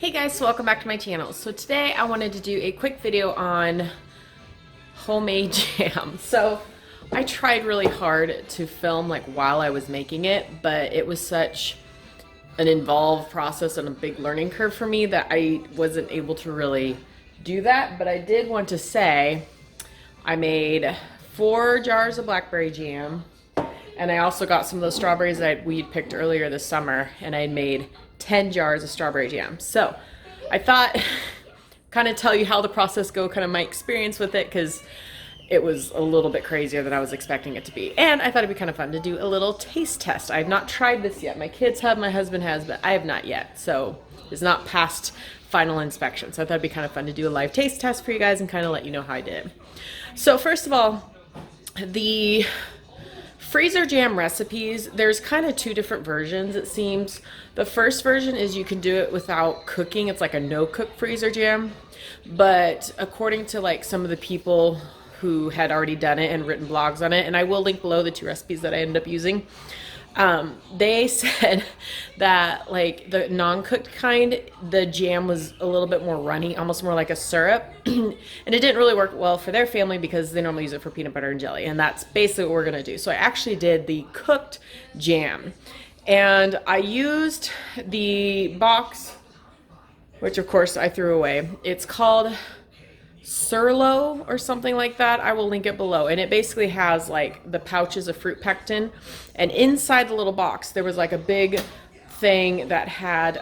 Hey guys, so welcome back to my channel. So today I wanted to do a quick video on homemade jam. So I tried really hard to film like while I was making it, but it was such an involved process and a big learning curve for me that I wasn't able to really do that. But I did want to say I made 4 jars of blackberry jam, and I also got some of those strawberries that we'd picked earlier this summer, and I made 10 jars of strawberry jam. So I thought kind of tell you how the process go, kind of my experience with it, because it was a little bit crazier than I was expecting it to be. And I thought it'd be kind of fun to do a little taste test. I have not tried this yet. My kids have, my husband has, but I have not yet. So it's not past final inspection. So I thought it'd be kind of fun to do a live taste test for you guys and kind of let you know how I did it. So first of all, the freezer jam recipes, there's kind of 2 different versions, it seems. The first version is you can do it without cooking. It's like a no-cook freezer jam. But according to like some of the people who had already done it and written blogs on it, and I will link below the 2 recipes that I ended up using, they said that like the non-cooked kind, the jam was a little bit more runny, almost more like a syrup. And it didn't really work well for their family because they normally use it for peanut butter and jelly, and that's basically what we're gonna do. So I actually did the cooked jam, and I used the box, which of course I threw away. It's called Surlo or something like that. I will link it below. And it basically has like the pouches of fruit pectin, and inside the little box there was like a big thing that had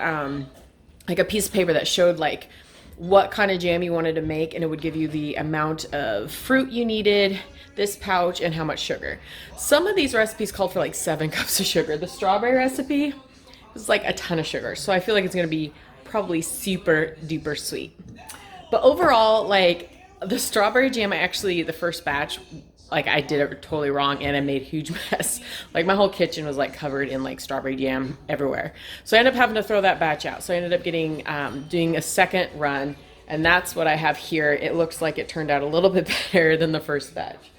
like a piece of paper that showed like what kind of jam you wanted to make, and it would give you the amount of fruit you needed, this pouch, and how much sugar. Some of these recipes called for like 7 cups of sugar. The strawberry recipe was like a ton of sugar, so I feel like it's gonna be probably super duper sweet. But overall, like the strawberry jam, the first batch, like I did it totally wrong and I made a huge mess. Like my whole kitchen was like covered in like strawberry jam everywhere. So I ended up having to throw that batch out. So I ended up getting, doing a second run, and that's what I have here. It looks like it turned out a little bit better than the first batch.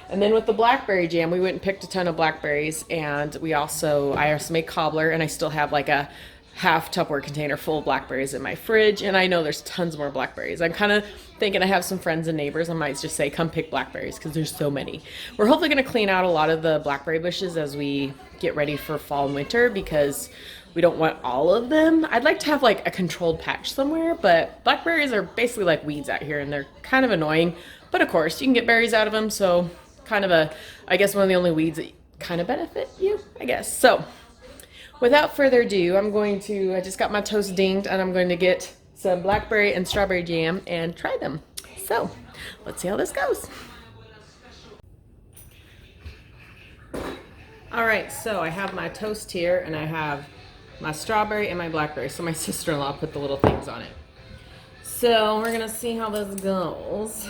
And then with the blackberry jam, we went and picked a ton of blackberries, and I also made cobbler, and I still have like a half Tupperware container full of blackberries in my fridge, and I know there's tons more blackberries. I'm kind of thinking I have some friends and neighbors. I might just say, come pick blackberries because there's so many. We're hopefully going to clean out a lot of the blackberry bushes as we get ready for fall and winter because we don't want all of them. I'd like to have like a controlled patch somewhere, but blackberries are basically like weeds out here and they're kind of annoying. But of course, you can get berries out of them, so kind of I guess one of the only weeds that kind of benefit you, I guess. So without further ado, I just got my toast dinged, and I'm going to get some blackberry and strawberry jam and try them. So let's see how this goes. All right, so I have my toast here, and I have my strawberry and my blackberry. So my sister-in-law put the little things on it. So we're gonna see how this goes.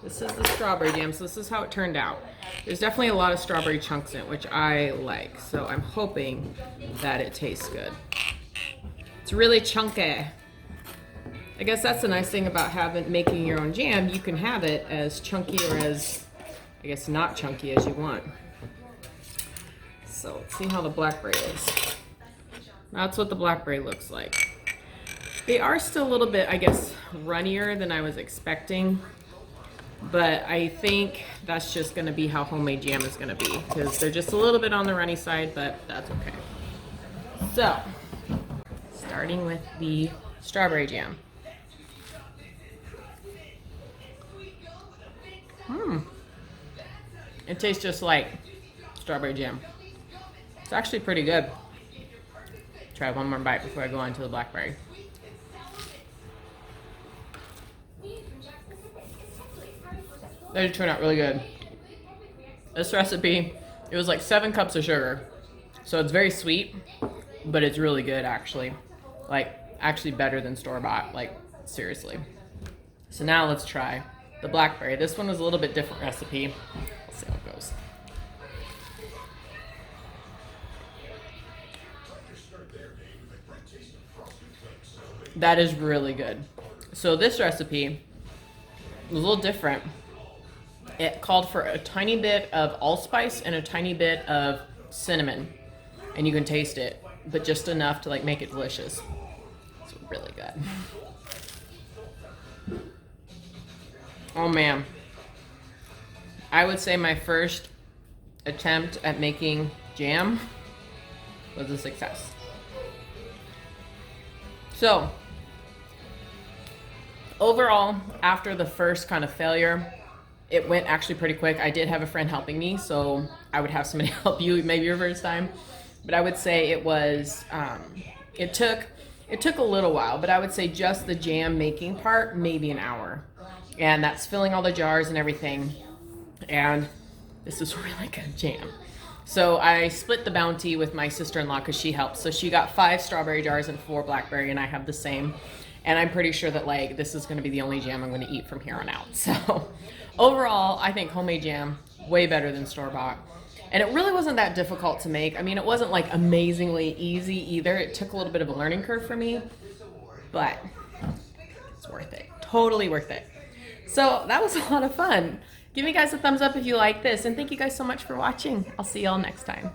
This is the strawberry jam, so this is how it turned out. There's definitely a lot of strawberry chunks in it, which I like, so I'm hoping that it tastes good. It's really chunky. I guess that's the nice thing about making your own jam. You can have it as chunky or as, I guess, not chunky as you want. So let's see how the blackberry is. That's what the blackberry looks like. They are still a little bit, I guess, runnier than I was expecting. But I think that's just going to be how homemade jam is going to be, because they're just a little bit on the runny side, but that's okay. So, starting with the strawberry jam. It tastes just like strawberry jam. It's actually pretty good. Try one more bite before I go on to the blackberry. They did turn out really good. This recipe, it was like 7 cups of sugar. So it's very sweet, but it's really good actually. Like, actually better than store-bought, like seriously. So now let's try the blackberry. This one was a little bit different recipe. Let's see how it goes. That is really good. So this recipe was a little different. It called for a tiny bit of allspice and a tiny bit of cinnamon, and you can taste it. but just enough to like make it delicious. It's really good. Oh man. I would say my first attempt at making jam was a success. So, overall, after the first kind of failure, it went actually pretty quick. I did have a friend helping me, so I would have somebody help you maybe your first time. But I would say it was, it took a little while, but I would say just the jam making part, maybe an hour. And that's filling all the jars and everything. And this is really good jam. So I split the bounty with my sister-in-law because she helped. So she got 5 strawberry jars and 4 blackberry, and I have the same. And I'm pretty sure that like this is going to be the only jam I'm going to eat from here on out. So overall, I think homemade jam way better than store-bought. And it really wasn't that difficult to make. I mean, it wasn't like amazingly easy either. It took a little bit of a learning curve for me, but it's worth it. Totally worth it. So that was a lot of fun. Give me guys a thumbs up if you like this, and thank you guys so much for watching. I'll see y'all next time.